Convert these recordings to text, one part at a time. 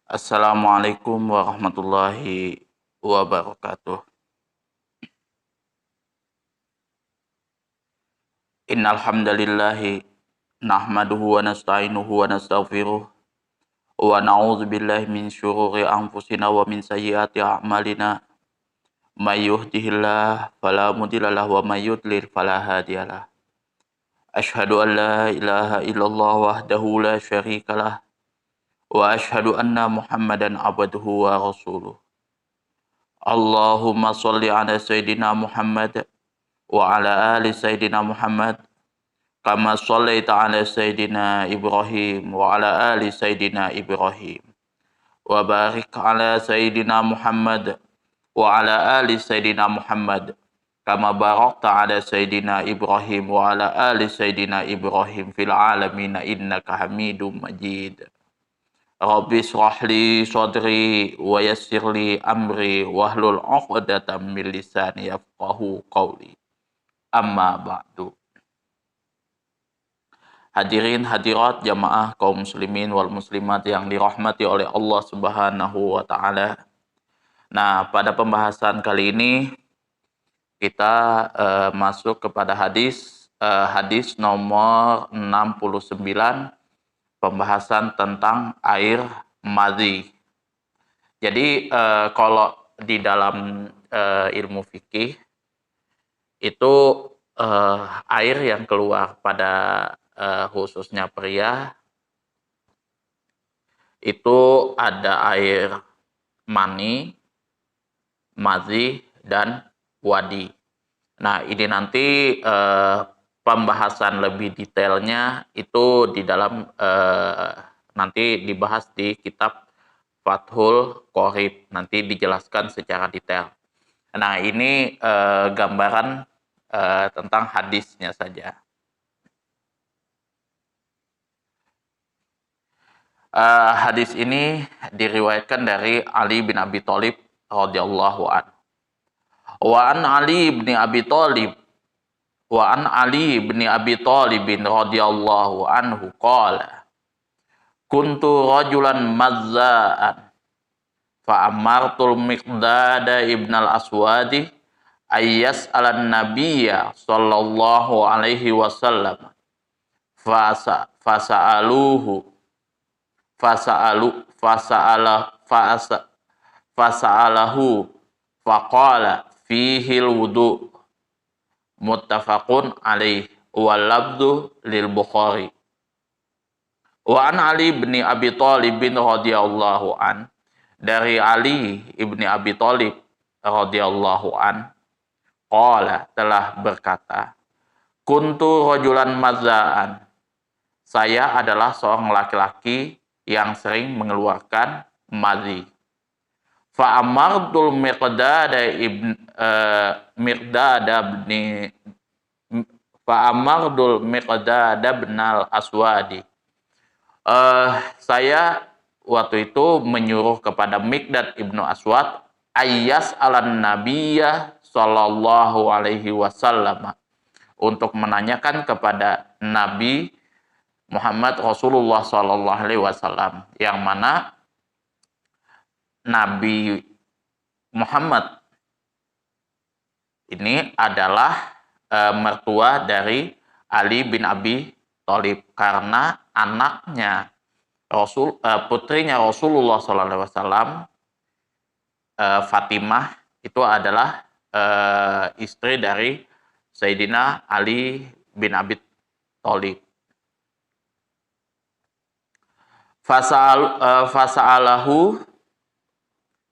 Assalamualaikum warahmatullahi wabarakatuh. Innal hamdalillahi nahmaduhu wa nasta'inuhu wa nastaghfiruh wa na'udzu billahi min syururi anfusina wa min sayyiati a'malina. May yahdihillahu fala mudhillalahu wa may yudlil fala hadiyalah. Asyhadu an la ilaha illallah wahdahu la syarikalah wa asyhadu anna Muhammadan abduhu wa rasuluh. Allahumma shalli ala sayyidina Muhammad wa ala ali sayyidina Muhammad kama shallaita ala sayyidina Ibrahim wa ala ali sayyidina Ibrahim wa barik ala sayyidina Muhammad wa ala ali sayyidina Muhammad kama barakta ala sayyidina Ibrahim wa ala ali sayyidina Ibrahim fil alamin innaka Hamidum Majid. Rabbi shrah li sadri wa yassir li amri wahlul 'uqdatam min lisani yafqahu qawli. Amma ba'du. Hadirin hadirat jamaah kaum muslimin wal muslimat yang dirahmati oleh Allah Subhanahu wa taala. Nah, pada pembahasan kali ini kita masuk kepada hadis nomor 69, pembahasan tentang air madhi. Jadi kalau di dalam ilmu fikih itu air yang keluar pada khususnya pria itu ada air mani, madhi, dan wadi. Nah, ini nanti pembahasan lebih detailnya itu di dalam nanti dibahas di kitab Fathul Qorib, nanti dijelaskan secara detail. Nah, ini gambaran tentang hadisnya saja. Hadis ini diriwayatkan dari Ali bin Abi Thalib radhiyallahu an. Wa an Ali bin Abi Thalib radhiyallahu anhu qala kuntu rajulan mazza'an fa amartul Miqdad ibn al-Aswadi ayyas alan nabiyya sallallahu alaihi wasallam fasa'alahu faqala fihil wudu muttafaqun alaih wal labdu lil Bukhari. Wa an Ali bin Abi Thalib radhiyallahu an, dari Ali ibni Abi Thalib radhiyallahu an, qala, telah berkata, kuntu rajulan mazza'an, saya adalah seorang laki-laki yang sering mengeluarkan madhi. Fa amartul Miqdad bin al-Aswadi. Saya waktu itu menyuruh kepada Miqdad ibnu Aswad ayyas alan nabiyya sallallahu alaihi wasallam, untuk menanyakan kepada Nabi Muhammad Rasulullah sallallahu alaihi wasallam, yang mana Nabi Muhammad ini adalah mertua dari Ali bin Abi Thalib, karena anaknya putrinya Rasulullah sallallahu alaihi wasallam, Fatimah, itu adalah istri dari Sayyidina Ali bin Abi Thalib. Fasa'alahu,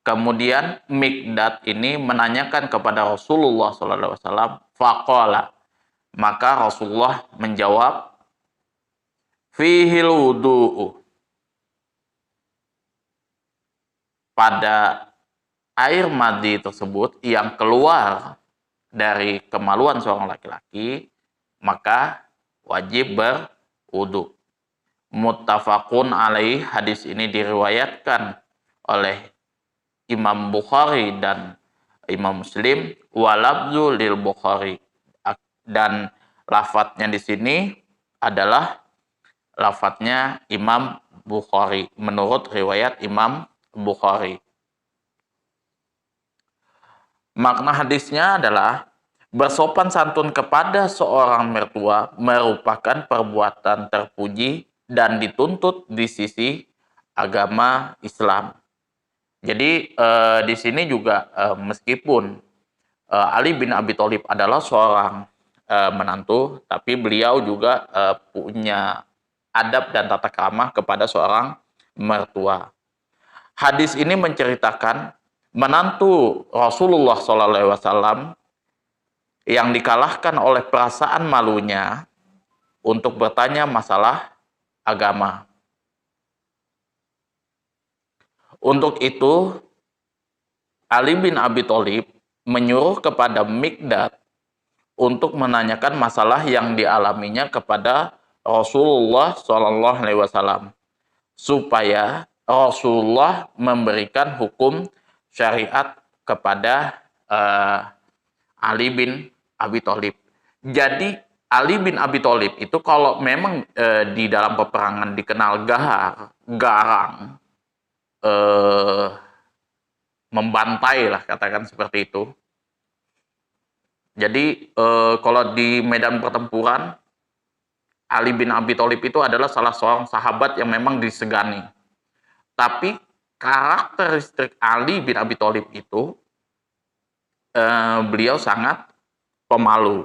kemudian Miqdad ini menanyakan kepada Rasulullah sallallahu alaihi wasallam, faqala, maka Rasulullah menjawab, fihil wudu'u, pada air madhi tersebut yang keluar dari kemaluan seorang laki-laki, maka wajib berwudu. Muttafaqun alaih, hadis ini diriwayatkan oleh Imam Bukhari dan Imam Muslim, walabzu lil Bukhari, dan lafadznya di sini adalah lafadznya Imam Bukhari, menurut riwayat Imam Bukhari. Makna hadisnya adalah bersopan santun kepada seorang mertua merupakan perbuatan terpuji dan dituntut di sisi agama Islam. Jadi di sini juga meskipun Ali bin Abi Thalib adalah seorang menantu, tapi beliau juga punya adab dan tata krama kepada seorang mertua. Hadis ini menceritakan menantu Rasulullah SAW yang dikalahkan oleh perasaan malunya untuk bertanya masalah agama. Untuk itu, Ali bin Abi Thalib menyuruh kepada Mikdad untuk menanyakan masalah yang dialaminya kepada Rasulullah SAW supaya Rasulullah memberikan hukum syariat kepada Ali bin Abi Thalib. Jadi Ali bin Abi Thalib itu kalau memang di dalam peperangan dikenal garang, membantai lah, katakan seperti itu. Jadi kalau di medan pertempuran, Ali bin Abi Thalib itu adalah salah seorang sahabat yang memang disegani. Tapi karakteristik Ali bin Abi Thalib itu beliau sangat pemalu.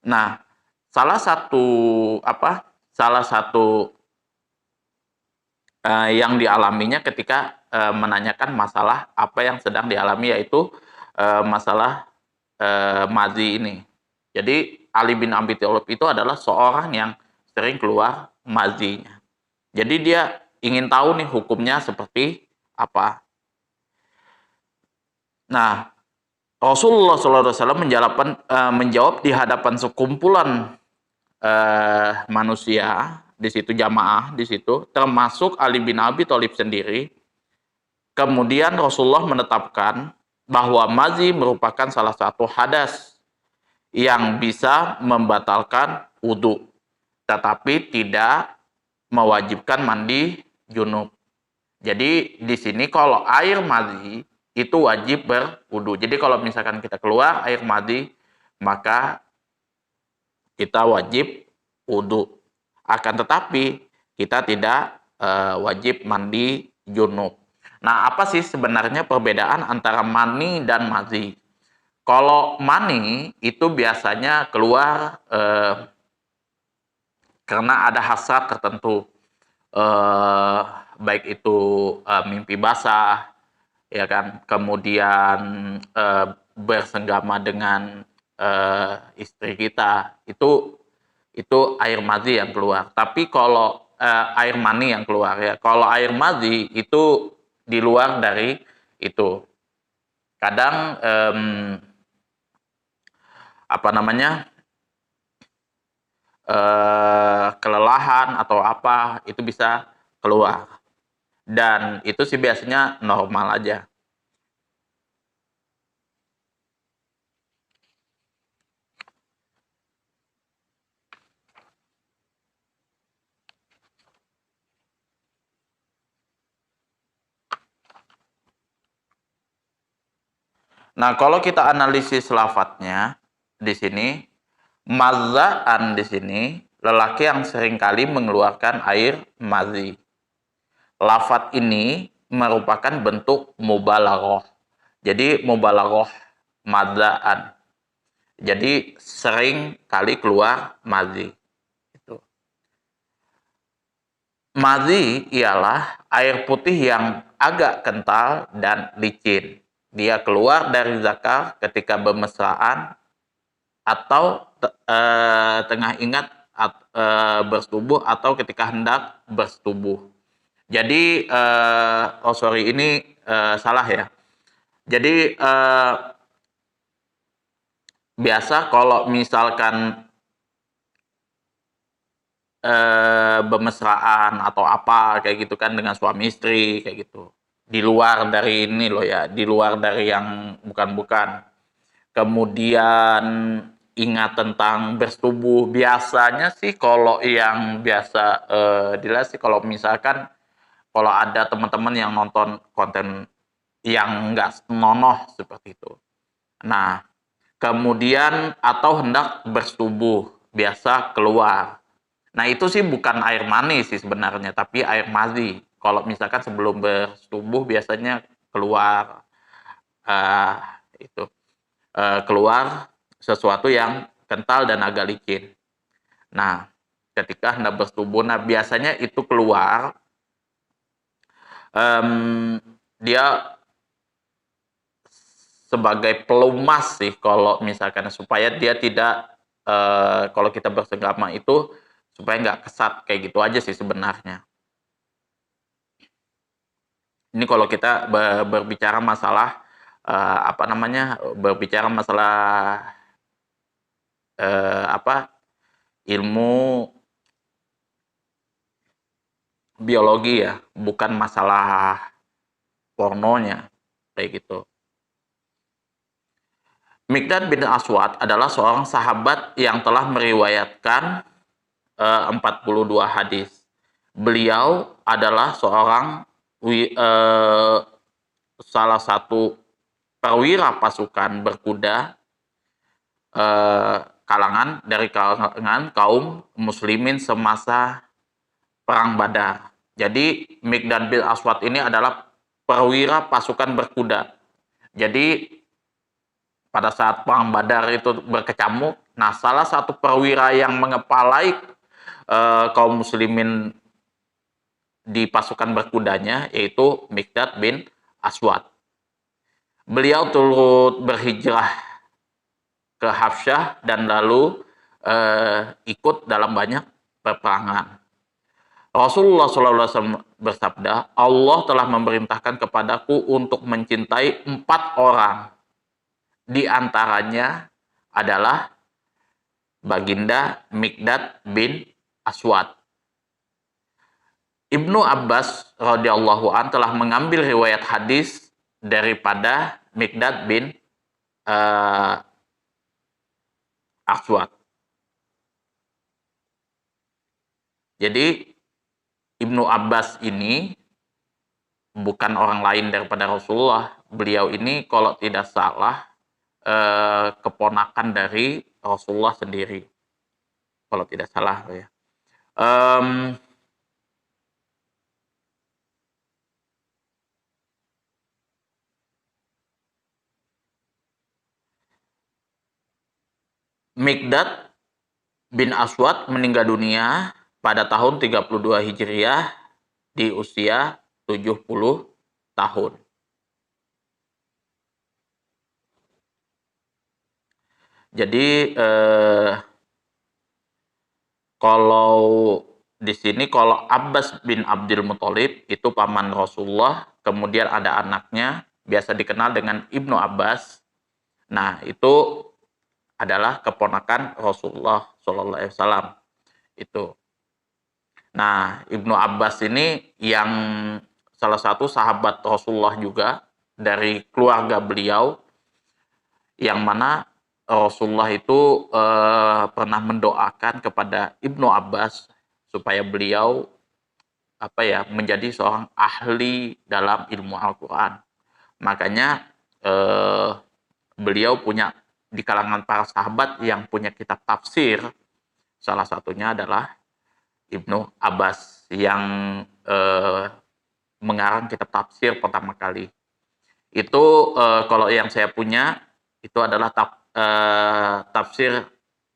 Nah, salah satu yang dialaminya ketika menanyakan masalah apa yang sedang dialami, yaitu masalah madhi ini. Jadi Ali bin Abi Thalib itu adalah seorang yang sering keluar madhinya. Jadi dia ingin tahu nih hukumnya seperti apa. Nah, Rasulullah SAW menjawab di hadapan sekumpulan manusia di situ, jamaah di situ, termasuk Ali bin Abi Thalib sendiri. Kemudian Rasulullah menetapkan bahwa madhi merupakan salah satu hadas yang bisa membatalkan wudhu, tetapi tidak mewajibkan mandi junub. Jadi di sini kalau air madhi itu wajib berwudhu. Jadi kalau misalkan kita keluar air madhi, maka kita wajib wudhu. Akan tetapi kita tidak wajib mandi junub. Nah, apa sih sebenarnya perbedaan antara mani dan madhi? Kalau mani itu biasanya keluar karena ada hasrat tertentu, baik itu mimpi basah, ya kan, kemudian bersenggama dengan istri kita, itu air madhi yang keluar. Tapi kalau air mani yang keluar, ya, kalau air madhi itu di luar dari itu. Kadang kelelahan atau apa itu bisa keluar, dan itu sih biasanya normal aja. Nah, kalau kita analisis lafadznya di sini, mazzaan di sini lelaki yang seringkali mengeluarkan air madhi. Lafadz ini merupakan bentuk mubalaghah. Jadi mubalaghah mazzaan. Jadi sering kali keluar madhi. Madhi ialah air putih yang agak kental dan licin. Dia keluar dari zakar ketika bermesraan atau tengah ingat bersetubuh atau ketika hendak bersetubuh. Jadi ini salah ya. Jadi biasa kalau misalkan bermesraan atau apa kayak gitu kan dengan suami istri kayak gitu, di luar dari ini loh ya, di luar dari yang bukan-bukan. Kemudian ingat tentang bersetubuh, biasanya sih kalau yang biasa dilihat sih kalau misalkan kalau ada teman-teman yang nonton konten yang nggak senonoh seperti itu. Nah, kemudian atau hendak bersetubuh, biasa keluar. Nah, itu sih bukan air mani sih sebenarnya, tapi air mazi. Kalau misalkan sebelum bersetubuh biasanya keluar uh, itu keluar sesuatu yang kental dan agak licin. Nah, ketika hendak bersetubuh, nah biasanya itu keluar dia sebagai pelumas sih kalau misalkan supaya dia tidak kalau kita bersenggama itu supaya nggak kesat kayak gitu aja sih sebenarnya. Ini kalau kita berbicara masalah apa namanya berbicara masalah apa ilmu biologi ya, bukan masalah pornonya kayak gitu. Mikdad bin Aswad adalah seorang sahabat yang telah meriwayatkan 42 hadis. Beliau adalah seorang salah satu perwira pasukan berkuda kalangan dari kalangan kaum muslimin semasa perang Badar. Jadi Mikdad bin Aswad ini adalah perwira pasukan berkuda. Jadi pada saat perang Badar itu berkecamuk, nah salah satu perwira yang mengepalai kaum muslimin di pasukan berkudanya yaitu Mikdad bin Aswad. Beliau turut berhijrah ke Habsyah dan lalu ikut dalam banyak peperangan. Rasulullah SAW bersabda, Allah telah memerintahkan kepadaku untuk mencintai 4 orang. Di antaranya adalah Baginda Mikdad bin Aswad. Ibnu Abbas radhiyallahu an telah mengambil riwayat hadis daripada Mikdad bin Aswad. Jadi Ibnu Abbas ini bukan orang lain daripada Rasulullah. Beliau ini kalau tidak salah keponakan dari Rasulullah sendiri. Kalau tidak salah ya. Mikdad bin Aswad meninggal dunia pada tahun 32 Hijriah di usia 70 tahun. Jadi kalau di sini kalau Abbas bin Abdul Muthalib itu paman Rasulullah, kemudian ada anaknya biasa dikenal dengan Ibnu Abbas. Nah, itu adalah keponakan Rasulullah Shallallahu Alaihi Wasallam itu. Nah, Ibnu Abbas ini yang salah satu sahabat Rasulullah juga dari keluarga beliau, yang mana Rasulullah itu pernah mendoakan kepada Ibnu Abbas supaya beliau menjadi seorang ahli dalam ilmu Al-Quran. Makanya beliau punya di kalangan para sahabat yang punya kitab tafsir, salah satunya adalah Ibnu Abbas yang mengarang kitab tafsir pertama kali. Itu kalau yang saya punya itu adalah tafsir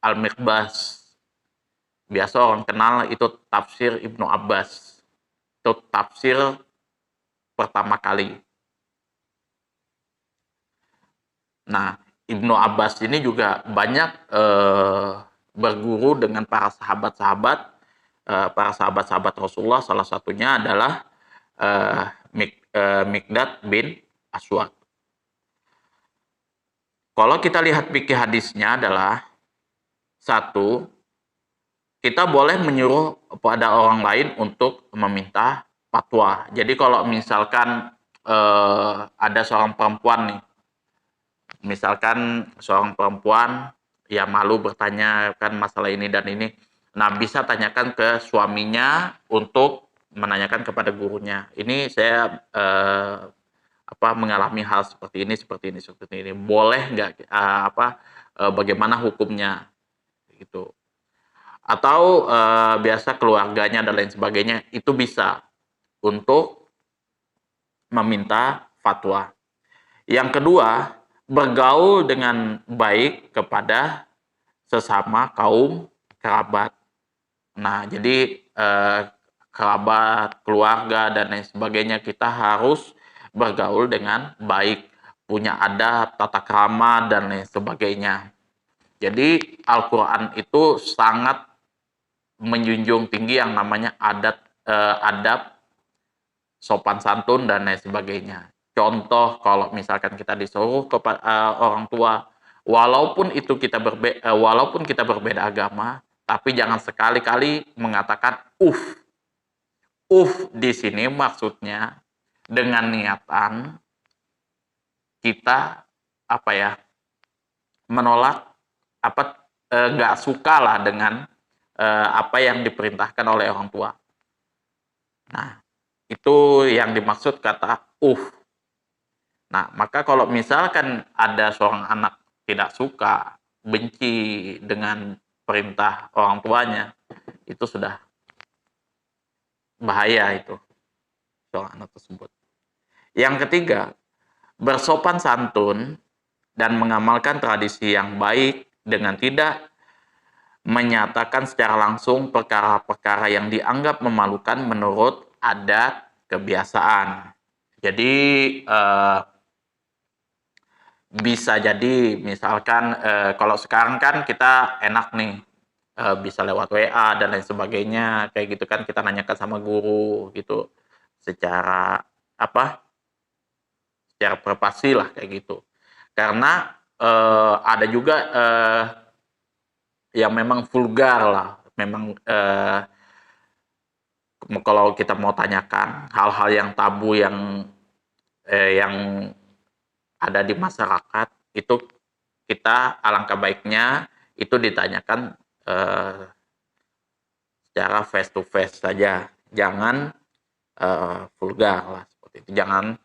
Al-Miqbas. Biasa orang kenal itu tafsir Ibnu Abbas. Itu tafsir pertama kali. Nah, Ibnu Abbas ini juga banyak berguru dengan para sahabat-sahabat Rasulullah. Salah satunya adalah Mikdad bin Aswad. Kalau kita lihat fikih hadisnya adalah satu, kita boleh menyuruh pada orang lain untuk meminta fatwa. Jadi kalau misalkan ada seorang perempuan nih, misalkan seorang perempuan ya malu bertanya kan masalah ini dan ini. Nah, bisa tanyakan ke suaminya untuk menanyakan kepada gurunya. Ini saya mengalami hal seperti ini, seperti ini, seperti ini. Boleh nggak bagaimana hukumnya gitu. Atau biasa keluarganya dan lain sebagainya itu bisa untuk meminta fatwa. Yang kedua, bergaul dengan baik kepada sesama kaum kerabat. Nah, jadi kerabat, keluarga, dan lain sebagainya kita harus bergaul dengan baik, punya adab, tata krama, dan lain sebagainya. Jadi Al-Quran itu sangat menjunjung tinggi yang namanya adab, sopan santun, dan lain sebagainya. Contoh kalau misalkan kita disuruh kepada orang tua, walaupun kita berbeda agama, tapi jangan sekali-kali mengatakan di sini maksudnya dengan niatan kita menolak nggak suka lah dengan apa yang diperintahkan oleh orang tua. Nah, itu yang dimaksud kata Nah, maka kalau misalkan ada seorang anak tidak suka, benci dengan perintah orang tuanya, itu sudah bahaya itu seorang anak tersebut. Yang ketiga, bersopan santun dan mengamalkan tradisi yang baik dengan tidak menyatakan secara langsung perkara-perkara yang dianggap memalukan menurut adat kebiasaan. Jadi bisa jadi misalkan kalau sekarang kan kita enak nih bisa lewat WA dan lain sebagainya kayak gitu kan, kita nanyakan sama guru gitu secara secara privasi lah kayak gitu. Karena ada juga yang memang vulgar lah, memang kalau kita mau tanyakan hal-hal yang tabu yang ada di masyarakat, itu kita alangkah baiknya itu ditanyakan secara face to face saja, jangan vulgar lah seperti itu, jangan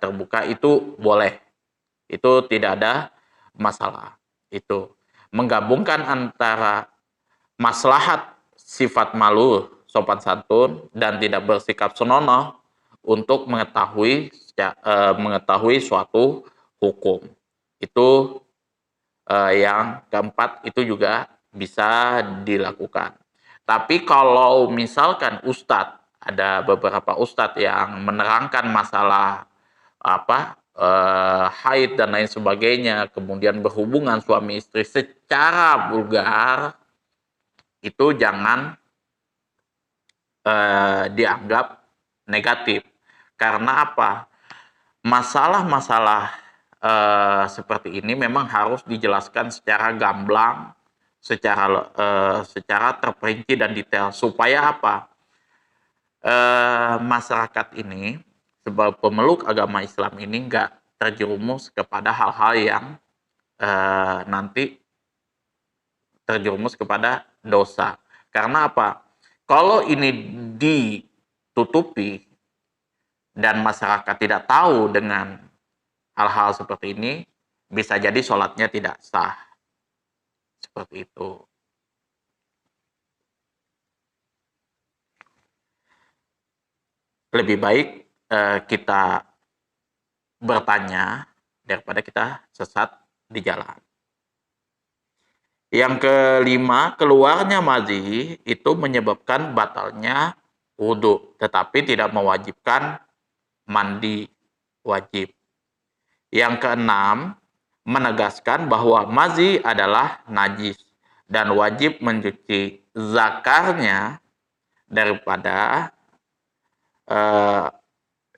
terbuka, itu boleh, itu tidak ada masalah. Itu menggabungkan antara maslahat sifat malu, sopan santun, dan tidak bersikap senonoh untuk mengetahui suatu hukum. Itu yang keempat, itu juga bisa dilakukan. Tapi kalau misalkan ada beberapa ustadz yang menerangkan masalah haid dan lain sebagainya, kemudian berhubungan suami istri secara vulgar, itu jangan dianggap negatif. Karena apa? Masalah-masalah seperti ini memang harus dijelaskan secara gamblang, secara terperinci dan detail, supaya masyarakat ini sebagai pemeluk agama Islam ini nggak terjerumus kepada hal-hal yang nanti terjerumus kepada dosa. Karena apa? Kalau ini ditutupi dan masyarakat tidak tahu dengan hal-hal seperti ini, bisa jadi sholatnya tidak sah. Seperti itu. Lebih baik kita bertanya daripada kita sesat di jalan. Yang kelima, keluarnya madhi itu menyebabkan batalnya wudhu, tetapi tidak mewajibkan mandi wajib. Yang keenam, menegaskan bahwa madhi adalah najis dan wajib mencuci zakarnya daripada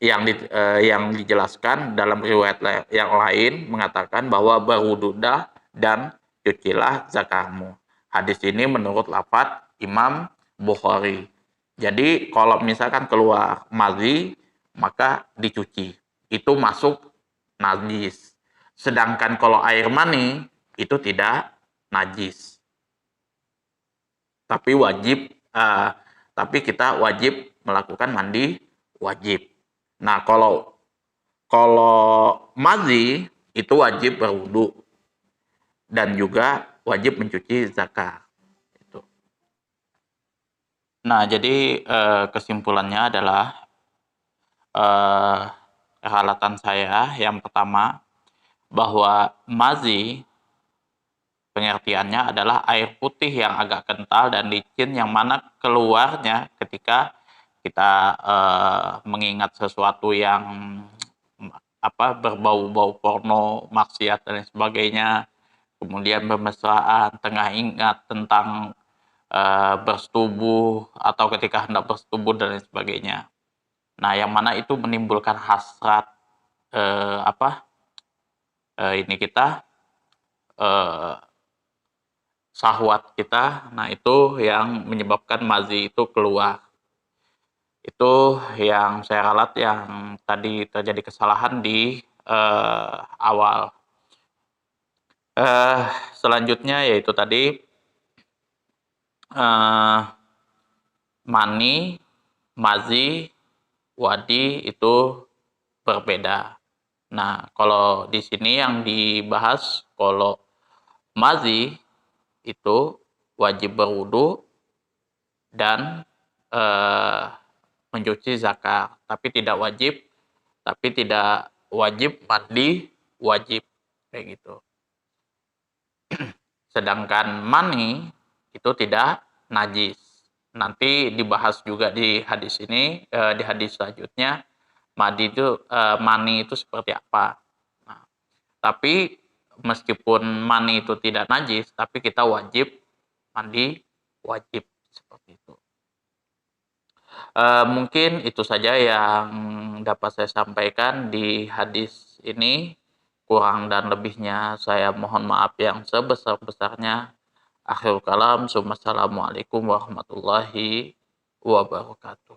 yang dijelaskan dalam riwayat yang lain mengatakan bahwa berwududah dan cucilah zakarmu. Hadis ini menurut lafadz Imam Bukhari. Jadi kalau misalkan keluar madhi maka dicuci, itu masuk najis. Sedangkan kalau air mani itu tidak najis. Tapi tapi kita wajib melakukan mandi wajib. Nah, kalau mazi itu wajib berwudu dan juga wajib mencuci zakar. Itu. Nah, jadi kesimpulannya adalah peralatan saya yang pertama bahwa mazi pengertiannya adalah air putih yang agak kental dan licin yang mana keluarnya ketika kita mengingat sesuatu yang berbau-bau porno, maksiat dan sebagainya, kemudian bermesraan, tengah ingat tentang bersetubuh atau ketika hendak bersetubuh dan lain sebagainya. Nah, yang mana itu menimbulkan hasrat ini kita syahwat kita. Nah, itu yang menyebabkan mazi itu keluar. Itu yang saya ralat yang tadi terjadi kesalahan di awal. Selanjutnya yaitu tadi mani, mazi, wadi itu berbeda. Nah, kalau di sini yang dibahas kalau mazi itu wajib berwudu dan mencuci zakar, tapi tidak wajib mandi wajib kayak gitu. Sedangkan mani itu tidak najis. Nanti dibahas juga di hadis ini, di hadis selanjutnya mani itu seperti apa. Nah, tapi meskipun mani itu tidak najis, tapi kita wajib mandi wajib seperti itu. Mungkin itu saja yang dapat saya sampaikan di hadis ini. Kurang dan lebihnya saya mohon maaf yang sebesar-besarnya. Akhirul kalam, assalamualaikum warahmatullahi wabarakatuh.